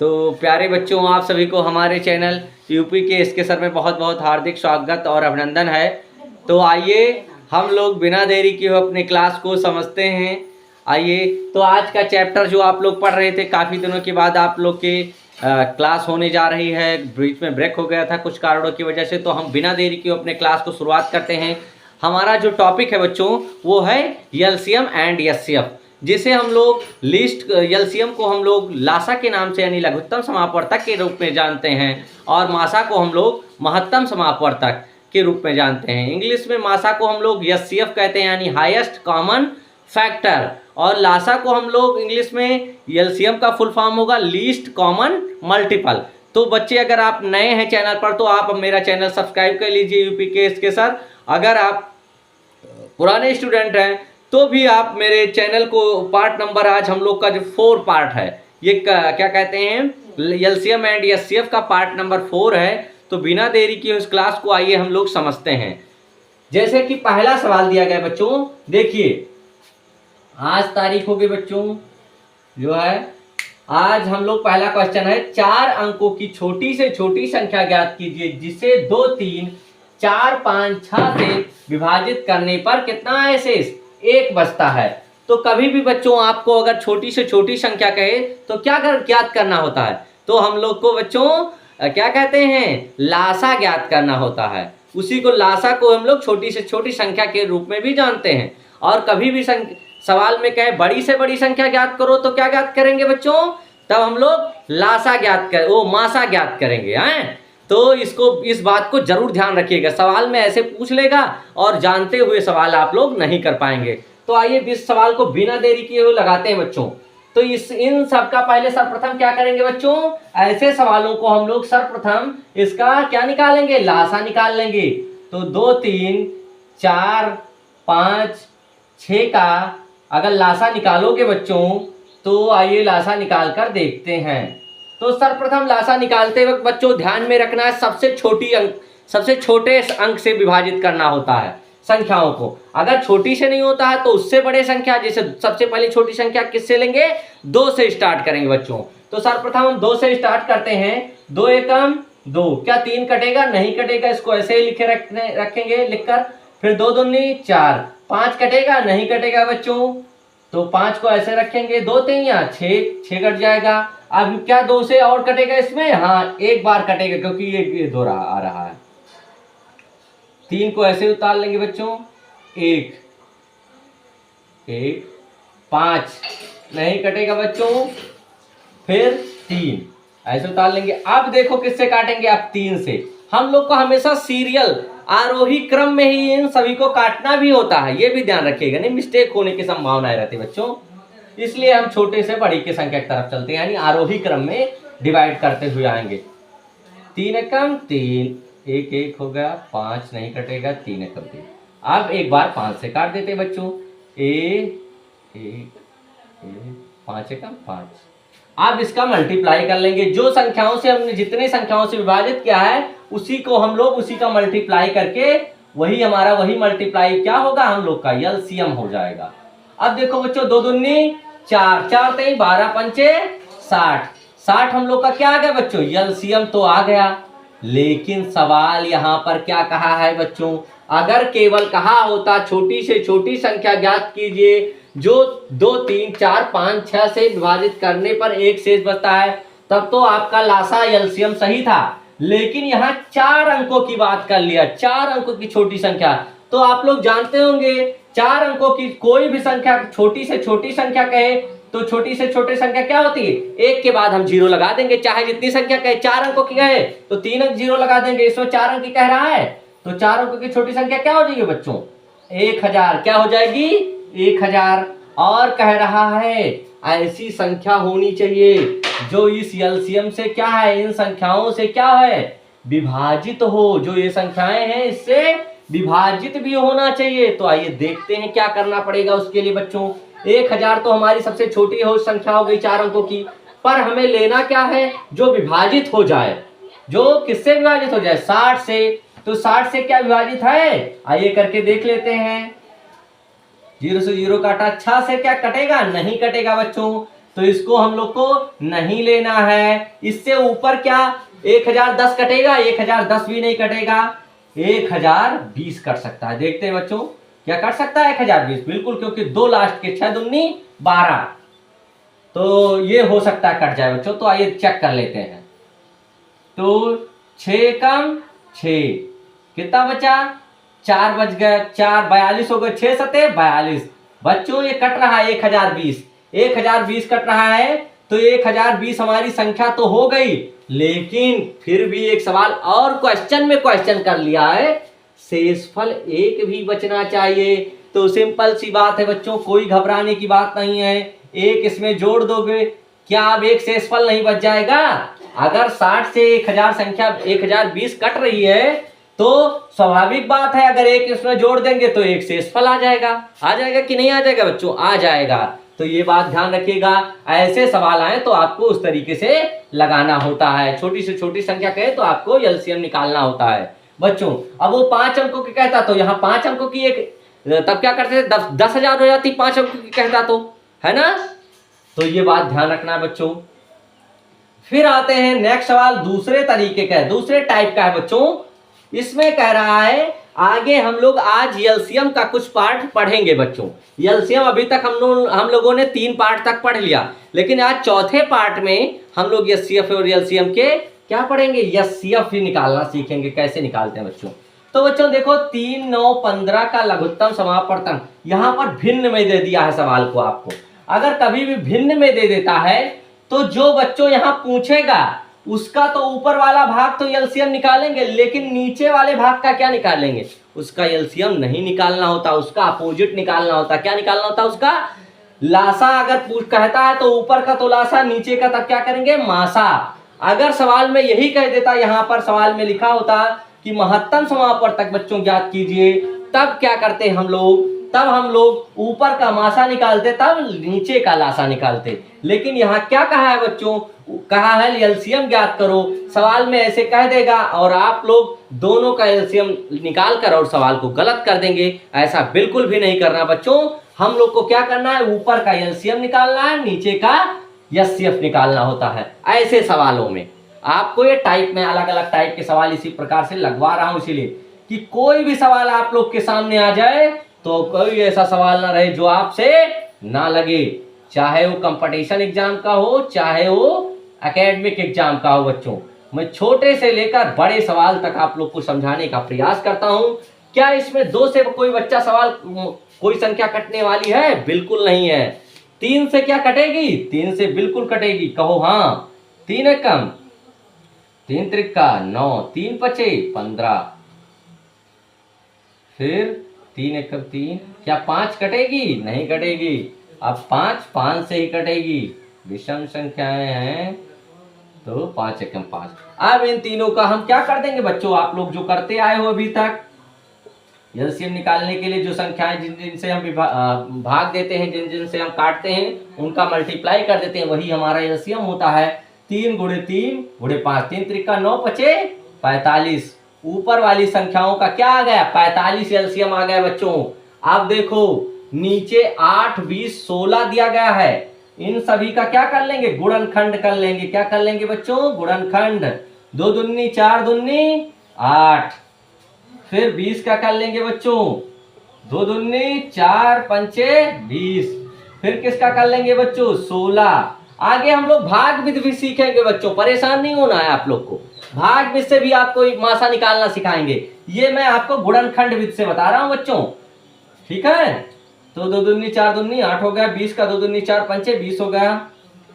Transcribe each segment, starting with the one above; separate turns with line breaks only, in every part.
तो प्यारे बच्चों, आप सभी को हमारे चैनल यूपी के इसके सर में बहुत बहुत हार्दिक स्वागत और अभिनंदन है। तो आइए हम लोग बिना देरी किए हुए अपने क्लास को समझते हैं। आइए, तो आज का चैप्टर जो आप लोग पढ़ रहे थे, काफ़ी दिनों के बाद आप लोग के क्लास होने जा रही है। बीच में ब्रेक हो गया था कुछ कारणों की वजह से, तो हम बिना देरी किए अपने क्लास को शुरुआत करते हैं। हमारा जो टॉपिक है बच्चों, वो है एलसीएम एंड एचसीएफ, जिसे हम लोग लिस्ट एलसीएम को हम लोग लासा के नाम से यानी लघुत्तम समापवर्तक के रूप में जानते हैं, और मासा को हम लोग महत्तम समापवर्तक के रूप में जानते हैं। इंग्लिश में मासा को हम लोग एचसीएफ कहते हैं यानी हाईएस्ट कॉमन फैक्टर, और लासा को हम लोग इंग्लिश में एलसीएम का फुल फॉर्म होगा लीस्ट कॉमन मल्टीपल। तो बच्चे, अगर आप नए हैं चैनल पर तो आप मेरा चैनल सब्सक्राइब कर लीजिए यूपी के इसके सर। अगर आप पुराने स्टूडेंट हैं तो भी आप मेरे चैनल को पार्ट नंबर, आज हम लोग का जो 4 पार्ट है, ये क्या कहते हैं, एलसीएम एंड एचसीएफ का पार्ट नंबर 4 है। तो बिना देरी किए उस क्लास को आइए हम लोग समझते हैं। जैसे कि पहला सवाल दिया गया बच्चों, देखिए आज तारीख होगी बच्चों जो है, आज हम लोग पहला क्वेश्चन है, 4 अंकों की छोटी से छोटी संख्या ज्ञात कीजिए जिसे 2, 3, 4, 5, 6 से विभाजित करने पर कितना अवशेष 1 बचता है। तो कभी भी बच्चों आपको अगर छोटी से छोटी संख्या कहे तो क्या ज्ञात करना होता है, तो हम लोग को बच्चों क्या कहते हैं, लासा ज्ञात करना होता है। उसी को लासा को हम लोग छोटी से छोटी संख्या के रूप में भी जानते हैं। और कभी भी सवाल में कहे बड़ी से बड़ी संख्या ज्ञात करो तो क्या ज्ञात करेंगे बच्चों, तब हम लोग लासा ज्ञात कर मासा ज्ञात करेंगे हैं। तो इस बात को जरूर ध्यान रखिएगा, सवाल में ऐसे पूछ लेगा और जानते हुए सवाल आप लोग नहीं कर पाएंगे। तो आइए इस सवाल को बिना देरी किए हुए लगाते हैं बच्चों। तो इन सब का पहले सर्वप्रथम क्या करेंगे बच्चों, ऐसे सवालों को हम लोग सर्वप्रथम इसका क्या निकालेंगे, लासा निकाल लेंगे। तो 2, 3, 4, 5, 6 का अगर लासा निकालोगे बच्चों, तो आइए लासा निकाल कर देखते हैं। तो सर्वप्रथम लासा निकालते वक्त बच्चों ध्यान में रखना है, सबसे छोटे अंक से विभाजित करना होता है संख्याओं को। अगर छोटी से नहीं होता है तो उससे बड़े संख्या, जैसे सबसे पहले छोटी संख्या किससे लेंगे, 2 से स्टार्ट करेंगे बच्चों। तो सर्वप्रथम हम 2 से स्टार्ट करते हैं। 2 एकम 2, क्या 3 कटेगा, नहीं कटेगा, इसको ऐसे ही रखेंगे लिखकर। फिर 2 दूनी 4, 5 कटेगा, नहीं कटेगा बच्चों, तो 5 को ऐसे रखेंगे। 2 3 या 6 कट जाएगा। अब क्या 2 से और कटेगा इसमें, हाँ 1 बार कटेगा क्योंकि ये 2 आ रहा है। 3 को ऐसे उतार लेंगे बच्चों, 1 1, 5 नहीं कटेगा बच्चों, फिर 3 ऐसे उतार लेंगे। अब देखो किससे काटेंगे, अब 3 से। हम लोग को हमेशा सीरियल आरोही क्रम में ही इन सभी को काटना भी होता है, ये भी ध्यान रखिएगा, नहीं मिस्टेक होने की संभावनाएं रहती है बच्चों। इसलिए हम छोटे से बड़ी की संख्या की तरफ चलते हैं, यानी आरोही क्रम में डिवाइड करते हुए आएंगे। 3 एकम 3, 1 1 हो गया, 5 नहीं कटेगा, 3 एकम 3। अब एक बार 5 से काट देते बच्चों, 1 1 5 एकम 5। अब इसका मल्टीप्लाई कर लेंगे, जो संख्याओं से हमने जितने संख्याओं से विभाजित किया है उसी को हम लोग उसी का मल्टीप्लाई करके वही मल्टीप्लाई क्या होगा, हम लोग का एलसीएम हो जाएगा। अब देखो बच्चों, 2 दूनी 4, 4 3 12 पंचे 60, 60 हम लोग का क्या आ गया बच्चों, एलसीएम तो आ गया। लेकिन सवाल यहाँ पर क्या कहा है बच्चों, अगर केवल कहा होता छोटी से छोटी संख्या ज्ञात कीजिए जो 2 3 4 5 6 से विभाजित करने पर 1 शेष बचता है, तब तो आपका लासा एलसीएम सही था। लेकिन यहाँ 4 अंकों की बात कर लिया, 4 अंकों की छोटी संख्या। तो आप लोग जानते होंगे 4 अंकों की कोई भी संख्या छोटी से छोटी संख्या कहे तो छोटी से छोटी संख्या क्या होती है, 1 के बाद हम 0 लगा देंगे। चाहे जितनी संख्या कहे, 4 अंकों की कहे तो 3 अंक 0 लगा देंगे। इसमें 4 अंक की कह रहा है तो 4 अंकों की छोटी संख्या क्या हो जाएगी बच्चों, 1000। क्या हो जाएगी, 1000। और कह रहा है ऐसी संख्या होनी चाहिए जो इस एलसीएम से क्या है, इन संख्याओं से क्या है, विभाजित हो। जो ये संख्याएं हैं इससे विभाजित भी होना चाहिए। तो आइए देखते हैं क्या करना पड़ेगा उसके लिए बच्चों। 1000 तो हमारी सबसे छोटी हो संख्या हो गई 4 अंकों की, पर हमें लेना क्या है, जो विभाजित हो जाए। जो किससे विभाजित हो जाए, 60 से। तो 60 से क्या विभाजित है, आइए करके देख लेते हैं। 0 से 0 काटा, 6 से क्या कटेगा, नहीं कटेगा बच्चों। तो इसको हम लोग को नहीं लेना है। इससे ऊपर क्या 1010 कटेगा? 1010 भी नहीं कटेगा, 1020 कट सकता है। देखते हैं बच्चों क्या कट सकता है 1020, बिल्कुल, क्योंकि 2 लास्ट के 6 दूनी 12, तो ये हो सकता है कट जाए बच्चों। तो आइए चेक कर लेते हैं। तो 6 कम 6 कितना बचा? 4 बच गए, 4 42 हो गए, 6 सते 42। बच्चों ये कट रहा है 1020, 1020 कट रहा है। तो 1020 हमारी संख्या तो हो गई, लेकिन फिर भी एक सवाल और क्वेश्चन में क्वेश्चन कर लिया है, शेषफल 1 भी बचना चाहिए। तो सिंपल सी बात है बच्चों, कोई घबराने की बात नहीं है। 1 इसमें जोड़ दोगे, क्या अब एक शेषफल नहीं बच जाएगा? अगर 60 से 1000 संख्या 1020 कट रही है, तो स्वाभाविक बात है अगर 1 इसमें जोड़ देंगे तो एक शेषफल आ जाएगा। आ जाएगा कि नहीं आ जाएगा बच्चों? आ जाएगा। तो ये बात ध्यान रखिएगा, ऐसे सवाल आए तो आपको उस तरीके से लगाना होता है। छोटी से छोटी संख्या कहे तो आपको एलसीएम निकालना होता है बच्चों। अब वो 5 अंकों की कहता तो यहाँ 5 अंकों की एक, तब क्या करते थे 10,000 हो जाती 5 अंकों की कहता तो, है ना? तो ये बात ध्यान रखना बच्चों। फिर आते हैं नेक्स्ट सवाल, दूसरे तरीके का है, दूसरे टाइप का है बच्चों। इसमें कह रहा है आगे हम लोग आज एलसीएम का कुछ पार्ट पढ़ेंगे बच्चों। एलसीएम अभी तक हम लोगों ने 3 पार्ट तक पढ़ लिया, लेकिन आज चौथे पार्ट में हम लोग एचसीएफ और एलसीएम के क्या पढ़ेंगे? एचसीएफ ही निकालना सीखेंगे, कैसे निकालते हैं बच्चों। तो बच्चों देखो 3, 9, 15 का लघुत्तम समापवर्तन यहाँ पर भिन्न में दे दिया है सवाल को आपको। अगर कभी भी भिन्न में दे देता है तो जो बच्चों यहाँ पूछेगा उसका तो ऊपर वाला भाग तो एलसीएम निकालेंगे, लेकिन नीचे वाले भाग का क्या निकालेंगे? उसका एलसीएम नहीं निकालना होता, उसका अपोजिट निकालना होता। क्या निकालना होता? उसका लासा। अगर कहता है तो ऊपर का तो लासा, नीचे का तब क्या करेंगे? मासा। अगर सवाल में यही कह देता, यहाँ पर सवाल में लिखा होता कि महत्तम समापवर्तक बच्चों ज्ञात कीजिए, तब क्या करते हम लोग? तब हम लोग ऊपर का मासा निकालते, तब नीचे का लासा निकालते। लेकिन यहाँ क्या कहा है बच्चों? कहा है एलसीएम ज्ञात करो। सवाल में ऐसे कह देगा और आप लोग दोनों का एलसीएम निकाल कर और सवाल को गलत कर देंगे। ऐसा बिल्कुल भी नहीं करना बच्चों। हम लोग को क्या करना है? ऊपर का एलसीएम निकालना है, नीचे का एचसीएफ निकालना होता है। ऐसे सवालों में आपको ये टाइप में अलग अलग टाइप के सवाल इसी प्रकार से लगवा रहा हूं, इसीलिए कि कोई भी सवाल आप लोग के सामने आ जाए तो कोई ऐसा सवाल ना रहे जो आपसे ना लगे, चाहे वो कंपटीशन एग्जाम का हो, चाहे वो एकेडमिक एग्जाम का हो बच्चों। मैं छोटे से लेकर बड़े सवाल तक आप लोग को समझाने का प्रयास करता हूं। क्या इसमें 2 से कोई बच्चा सवाल कोई संख्या कटने वाली है? बिल्कुल नहीं है। 3 से क्या कटेगी? 3 से बिल्कुल कटेगी। कहो हाँ। 3 है कम, 3 त्रिका 9, 3 पचे 15, फिर 3 एकम 3। क्या 5 कटेगी? नहीं कटेगी। अब 5 से ही कटेगी, विषम संख्याएं हैं तो 5 एकम 5। अब इन तीनों का हम क्या कर देंगे बच्चों? आप लोग जो करते आए हो अभी तक, एलसीएम निकालने के लिए जो संख्याएं जिन जिन से हम भाग देते हैं, जिन जिन से हम काटते हैं, उनका मल्टीप्लाई कर देते हैं, वही हमारा एलसीएम होता है। 3 गुणे 3 गुणे 5, 3 त्रिका 9 पचे 45। ऊपर वाली संख्याओं का क्या आ गया? 45 एलसीएम आ गया बच्चों। अब देखो नीचे 8, 20, 16 दिया गया है। इन सभी का क्या कर लेंगे? गुणनखंड कर लेंगे। क्या कर लेंगे बच्चों? गुणनखंड। 2 दूनी 4 दूनी 8। फिर 20 का कर लेंगे बच्चों, 2 दूनी 4 पंचे 20। फिर किसका कर लेंगे बच्चों? 16। आगे हम लोग भाग विधि भी सीखेंगे बच्चों, परेशान नहीं होना है आप लोग को। भाग विधि से भी आपको मासा निकालना सिखाएंगे। ये मैं आपको गुणनखंड विधि से बता रहा हूं बच्चों, ठीक है? तो 2 दूनी 4 दूनी 8 हो गया, 20 का 2 दूनी 4 पंचे 20 हो गया,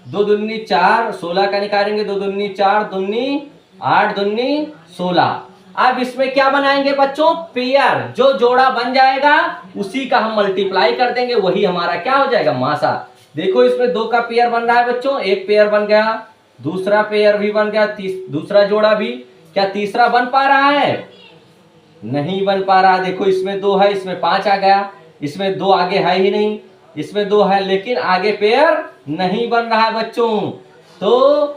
2 दूनी 4, 16 का निकालेंगे, 2 दूनी 4 दूनी 8 दूनी 16। अब इसमें क्या बनाएंगे बच्चों? पेयर। जो जोड़ा बन जाएगा उसी का हम मल्टीप्लाई कर देंगे, वही हमारा क्या हो जाएगा? मासा। देखो इसमें 2 का पेयर बन रहा है बच्चों, एक पेयर बन गया, दूसरा पेयर भी बन गया, दूसरा जोड़ा भी। क्या तीसरा बन पा रहा है? नहीं बन पा रहा। देखो इसमें 2 है, इसमें 5 आ गया, इसमें 2 आगे है ही नहीं, इसमें 2 है लेकिन आगे पेयर नहीं बन रहा है बच्चों। तो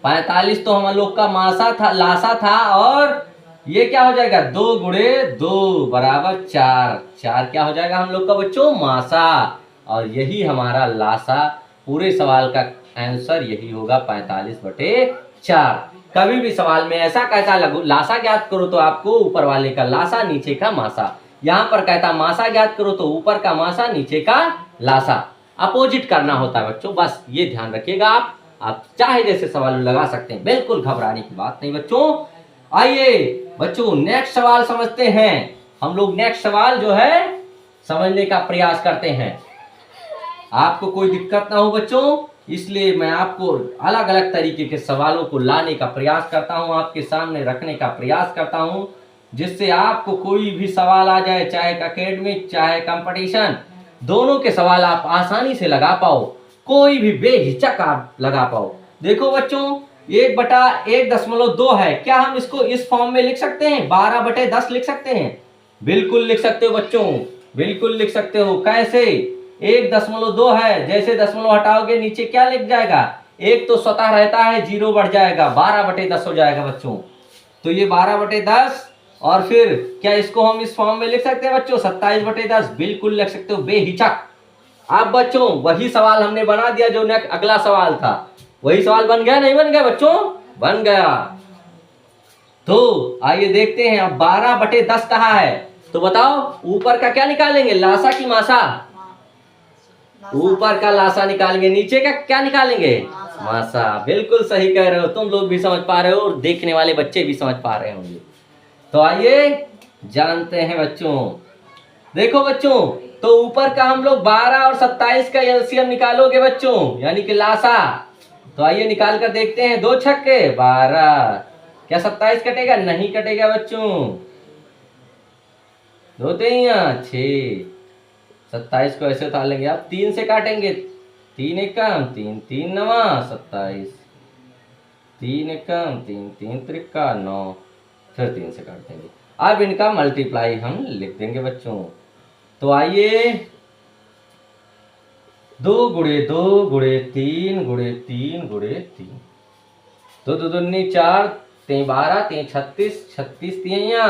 45 तो हम लोग का मासा था, लासा था, और ये क्या हो जाएगा? 2 गुणे 2 बराबर 4। 4 क्या हो जाएगा हम लोग का बच्चों? मासा। और यही हमारा लासा पूरे सवाल का आंसर यही होगा 45/4। कभी भी सवाल में ऐसा कहता लासा ज्ञात करो तो आपको ऊपर वाले का लासा नीचे का मासा, यहाँ पर कहता मासा ज्ञात करो तो ऊपर का मासा नीचे का लासा, अपोजिट करना होता है बच्चों। बस ये ध्यान रखिएगा, आप चाहे जैसे सवाल लगा सकते हैं, बिल्कुल घबराने की बात नहीं बच्चों। आइए बच्चों नेक्स्ट सवाल समझते हैं। हम लोग नेक्स्ट सवाल जो है समझने का प्रयास करते हैं, आपको कोई दिक्कत ना हो बच्चों, इसलिए मैं आपको अलग अलग तरीके के सवालों को लाने का प्रयास करता हूं, आपके सामने रखने का प्रयास करता हूं, जिससे आपको कोई भी सवाल आ जाए, चाहे एकेडमिक चाहे कंपटीशन, दोनों के सवाल आप आसानी से लगा पाओ, कोई भी बेहिचक आप लगा पाओ। देखो बच्चों 1/1.2 है, क्या हम इसको इस फॉर्म में लिख सकते हैं? 12/10 लिख सकते हैं? बिल्कुल लिख सकते हो बच्चों, बिल्कुल लिख सकते हो। कैसे? 1.2 है, जैसे दशमलव हटाओगे नीचे क्या लिख जाएगा? एक तो स्वतः रहता है, 0 बढ़ जाएगा, 12/10 हो जाएगा बच्चों। तो ये 12/10, और फिर क्या इसको हम इस फॉर्म में लिख सकते हैं बच्चों? 27/10 बिल्कुल लिख सकते हो बेहिचक। अब बच्चों वही सवाल हमने बना दिया जो अगला सवाल था, वही सवाल बन गया नहीं बन गया बच्चों? बन गया। तो आइए देखते हैं, अब 12/10 कहा है, तो बताओ ऊपर का क्या निकालेंगे, लासा की मासा? ऊपर का लासा निकालेंगे, नीचे का क्या निकालेंगे? मासा। बिल्कुल सही कह रहे हो, तुम लोग भी समझ पा रहे हो और देखने वाले बच्चे भी समझ पा रहे होंगे। तो आइए जानते हैं बच्चों। देखो बच्चों, तो ऊपर का हम लोग 12 और 27 का एलसीएम निकालोगे बच्चों, यानी कि लासा। तो आइए निकाल कर देखते हैं, 2 छक्के 12, क्या 27 कटेगा? नहीं कटेगा बच्चों, 2 तिहियां 6, 27 को ऐसे उतार लेंगे, आप 3 से काटेंगे, 3 एकम 3, 3 नवा 27, 3 एकम 3, 3 त्रिका 9, फिर 3 से काट देंगे। अब इनका मल्टीप्लाई हम लिख देंगे बच्चों। तो आइए 2 × 2 × 3 × 3 × 3, 2 2 दूनी 4, 3 12, 3 36, 36 तिहियां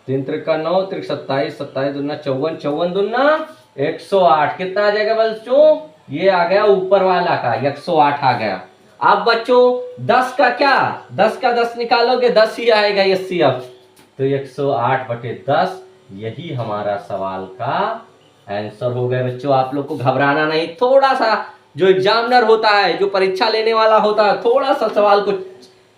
3 त्रिका 9, 3 27, 27 दूना 54, 54 दूना 108, कितना आ जाएगा बच्चों? ये आ गया ऊपर वाला का 108 आ गया। अब बच्चों 10 का क्या? 10 का 10 निकालोगे 10 ही आएगा 80 अब, तो 108/10 यही हमारा सवाल का आंसर हो गया बच्चों। आप लोग को घबराना नहीं, थोड़ा सा जो एग्जामिनर होता है, जो परीक्षा लेने वाला होता है, थोड़ा सा सवाल को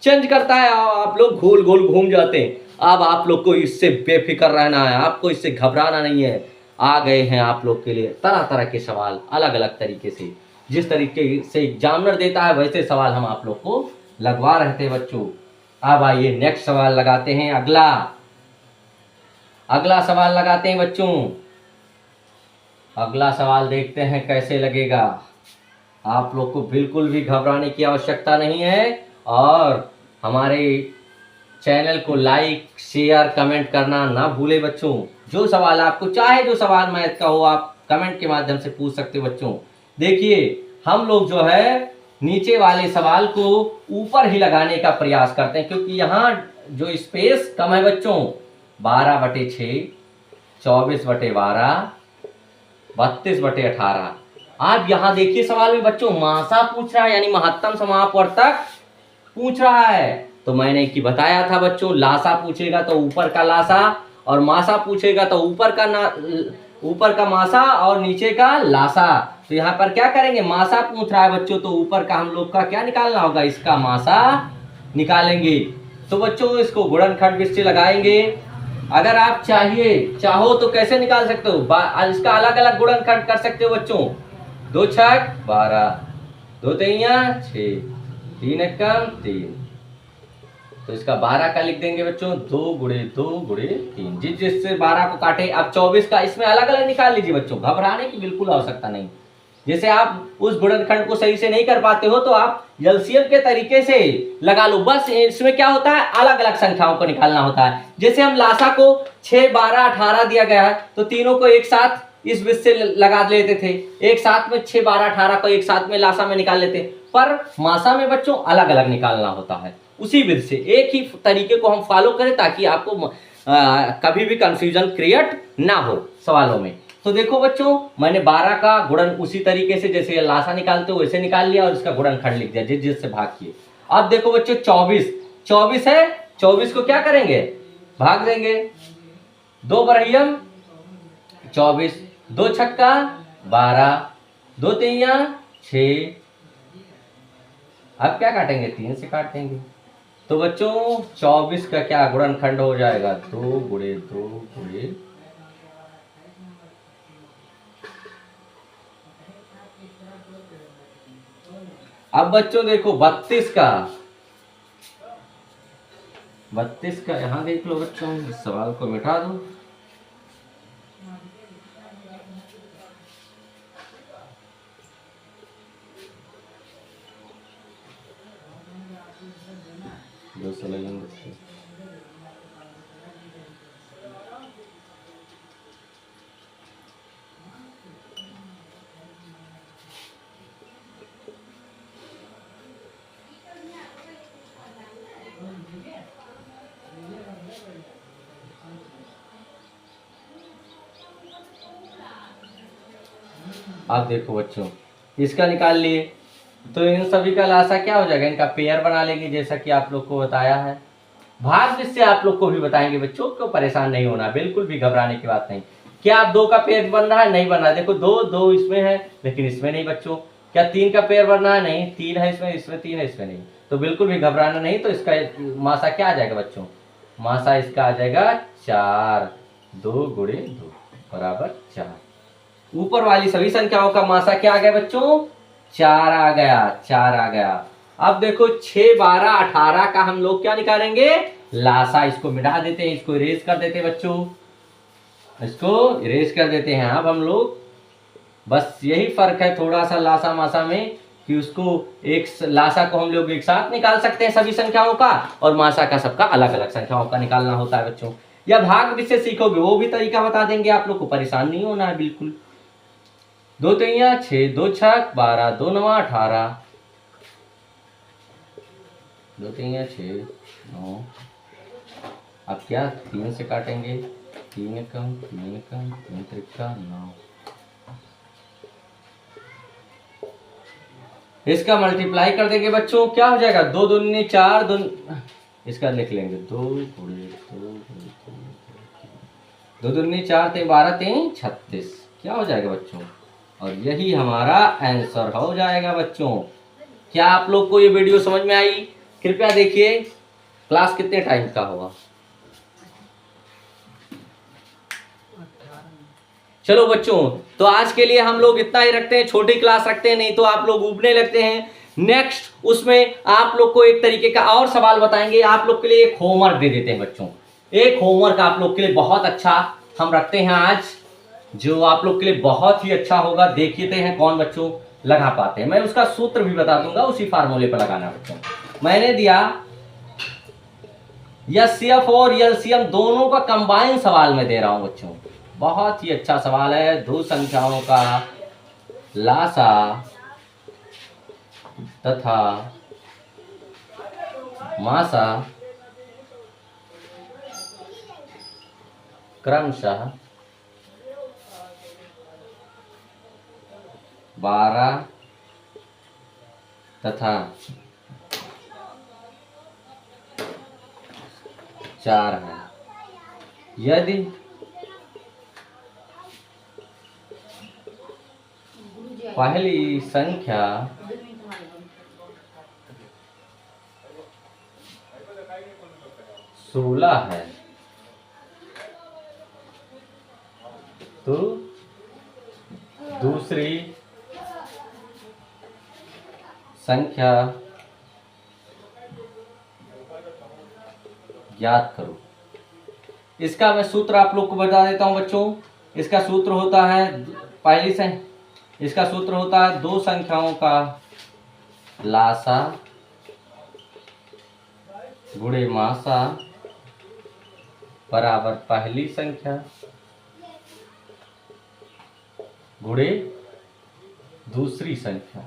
चेंज करता है, आप लोग गोल गोल घूम जाते हैं। अब आप लोग को इससे बेफिक्र रहना है, आपको इससे घबराना नहीं है। आ गए हैं आप लोग के लिए तरह तरह के सवाल, अलग अलग तरीके से, जिस तरीके से एग्जामिनर देता है वैसे सवाल हम आप लोग को लगवा रहे थे बच्चों। अब आइए नेक्स्ट सवाल लगाते हैं, अगला सवाल लगाते हैं बच्चों। अगला सवाल देखते हैं कैसे लगेगा। आप लोग को बिल्कुल भी घबराने की आवश्यकता नहीं है, और हमारे चैनल को लाइक शेयर कमेंट करना ना भूले बच्चों। जो सवाल आपको चाहे, जो सवाल मैथ का हो, आप कमेंट के माध्यम से पूछ सकते हो बच्चों। देखिए हम लोग जो है नीचे वाले सवाल को ऊपर ही लगाने का प्रयास करते हैं, क्योंकि यहाँ जो स्पेस कम है बच्चों, 12/6, 24/12, 32/18। आप यहाँ देखिए सवाल में बच्चों मासा पूछ रहा है, यानी महत्तम समापवर्तक पूछ रहा है। तो मैंने कि बताया था बच्चों, लासा पूछेगा तो ऊपर का लासा, और मासा पूछेगा तो ऊपर का मासा और नीचे का लासा। तो यहाँ पर क्या करेंगे, मासा पूछ रहा है बच्चों, तो ऊपर का हम लोग का क्या निकालना होगा, इसका मासा निकालेंगे। तो बच्चों इसको गुणनखंड से लगाएंगे। अगर आप चाहो तो कैसे निकाल सकते हो, इसका अलग अलग गुणनखंड कर सकते हो बच्चों। 2 छक 12, 2 तिहियां 6, 3 एकम 3, तो इसका 12 का लिख देंगे बच्चों, 2 × 2 × 3, जिससे 12 को काटे। अब 24 का इसमें अलग अलग निकाल लीजिए बच्चों, घबराने की बिल्कुल आवश्यकता नहीं। जैसे आप उस गुणनखंड को सही से नहीं कर पाते हो तो आप एलसीएम के तरीके से लगा लो। बस इसमें क्या होता है, अलग अलग संख्याओं को निकालना होता है। जैसे हम लासा को 6, 12, 18 दिया गया है, तो तीनों को एक साथ इस विध से लगा लेते थे, एक साथ में 6, 12, 18 को एक साथ में लासा में निकाल लेते। पर मासा में बच्चों अलग अलग निकालना होता है, उसी विधि से एक ही तरीके को हम फॉलो करें ताकि आपको कभी भी कंफ्यूजन क्रिएट ना हो सवालों में। तो देखो बच्चों, मैंने 12 का गुणन उसी तरीके से जैसे ये लासा निकालते हो वैसे निकाल लिया और इसका गुणनखंड लिख दिया जिस जिससे भाग किए। अब देखो बच्चों 24 है, 24 को क्या करेंगे, भाग देंगे। 2 बरहियम 24, 2 छक्का 12, 2 तिहिया 6। अब क्या काटेंगे, 3 से काट देंगे। तो बच्चों 24 का क्या गुणनखंड हो जाएगा, 2 गुणे 2 गुणे। अब बच्चों देखो 32 का यहां देख लो बच्चों, इस सवाल को मिटा दो। आप देखो बच्चों, इसका निकाल लिए तो इन सभी का लासा क्या हो जाएगा, इनका पेयर बना लेंगे जैसा कि आप लोग को बताया है। भाग जिससे आप लोग को भी बताएंगे बच्चों, को परेशान नहीं होना, बिल्कुल भी घबराने की बात नहीं। क्या आप 2 का पेयर बन रहा है, नहीं बन रहा है। देखो 2 इसमें है लेकिन इसमें नहीं बच्चों। क्या 3 का पेयर बन रहा है, नहीं, 3 है इसमें 3 है इसमें नहीं। तो बिल्कुल भी घबराना नहीं। तो इसका मासा क्या आ जाएगा बच्चों, मासा इसका आ जाएगा 4, 2 गुणे 2 बराबर 4। ऊपर वाली सभी संख्याओं का मासा क्या आ गया बच्चों, 4 आ गया। अब देखो 6, 12, 18 का हम लोग क्या निकालेंगे, लासा। इसको मिटा देते हैं, इसको इरेज कर देते हैं बच्चों, इसको इरेज कर देते हैं। अब हम लोग बस यही फर्क है थोड़ा सा लासा मासा में कि उसको एक लासा को हम लोग एक साथ निकाल सकते हैं सभी संख्याओं का, और मासा का सबका अलग अलग संख्याओं का निकालना होता है बच्चों। या भाग जिससे सीखोगे वो भी तरीका बता देंगे, आप लोग को परेशान नहीं होना है बिल्कुल। 2 तिहिया 6, 2 छक 12, 2 नवा 18, 2 तिहिया 6 9। अब क्या 3 से काटेंगे, 3 एकम 3 त्रिका 9। इसका मल्टीप्लाई कर देंगे बच्चों, क्या हो जाएगा, 2 दूनी 4, 2 इसका लिख लेंगे 2 गुणे 2 दूनी 4 3 12 3 36। क्या हो जाएगा बच्चों, और यही हमारा आंसर हो जाएगा बच्चों। क्या आप लोग को ये वीडियो समझ में आई, कृपया देखिए क्लास कितने टाइम का होगा। चलो बच्चों, तो आज के लिए हम लोग इतना ही रखते हैं, छोटी क्लास रखते हैं, नहीं तो आप लोग उबने लगते हैं। नेक्स्ट उसमें आप लोग को एक तरीके का और सवाल बताएंगे, आप लोग के लिए एक होमवर्क दे देते हैं बच्चों। एक होमवर्क आप लोग के लिए बहुत अच्छा हम रखते हैं आज, जो आप लोग के लिए बहुत ही अच्छा होगा। देखते हैं कौन बच्चों लगा पाते हैं। मैं उसका सूत्र भी बता दूंगा, उसी फार्मूले पर लगाना बच्चों। मैंने दिया एचसीएफ और एलसीएम दोनों का कंबाइन सवाल में दे रहा हूं बच्चों। बहुत ही अच्छा सवाल है। 2 संख्याओं का लासा तथा मासा क्रमशः 12 तथा 4 है। यदि पहली संख्या सोलह है तो दूसरी संख्या ज्ञात करो। इसका मैं सूत्र आप लोग को बता देता हूं बच्चों। इसका सूत्र होता है इसका सूत्र होता है 2 संख्याओं का लासा गुणे मासा बराबर पहली संख्या गुणे दूसरी संख्या।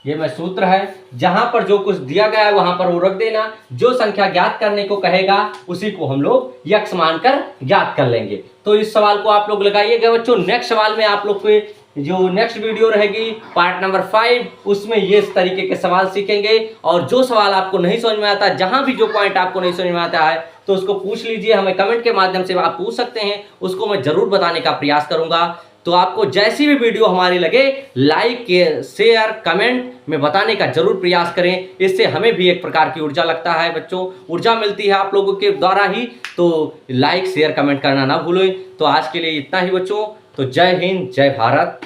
ये मैं सूत्र है, जहां पर जो कुछ दिया गया है वहां पर वो रख देना। जो संख्या ज्ञात करने को कहेगा उसी को हम लोग यक्ष मानकर ज्ञात कर लेंगे। तो इस सवाल को आप लोग लगाइएगा बच्चों। नेक्स्ट सवाल में आप लोग को जो नेक्स्ट वीडियो रहेगी पार्ट नंबर 5, उसमें ये इस तरीके के सवाल सीखेंगे। और जो सवाल आपको नहीं समझ में आता, जहां भी जो पॉइंट आपको नहीं समझ में आता है तो उसको पूछ लीजिए, हमें कमेंट के माध्यम से आप पूछ सकते हैं, उसको मैं जरूर बताने का प्रयास करूंगा। तो आपको जैसी भी वीडियो हमारी लगे लाइक शेयर कमेंट में बताने का जरूर प्रयास करें। इससे हमें भी एक प्रकार की ऊर्जा लगता है बच्चों, ऊर्जा मिलती है आप लोगों के द्वारा ही। तो लाइक शेयर कमेंट करना ना भूलें। तो आज के लिए इतना ही बच्चों। तो जय हिंद, जय भारत।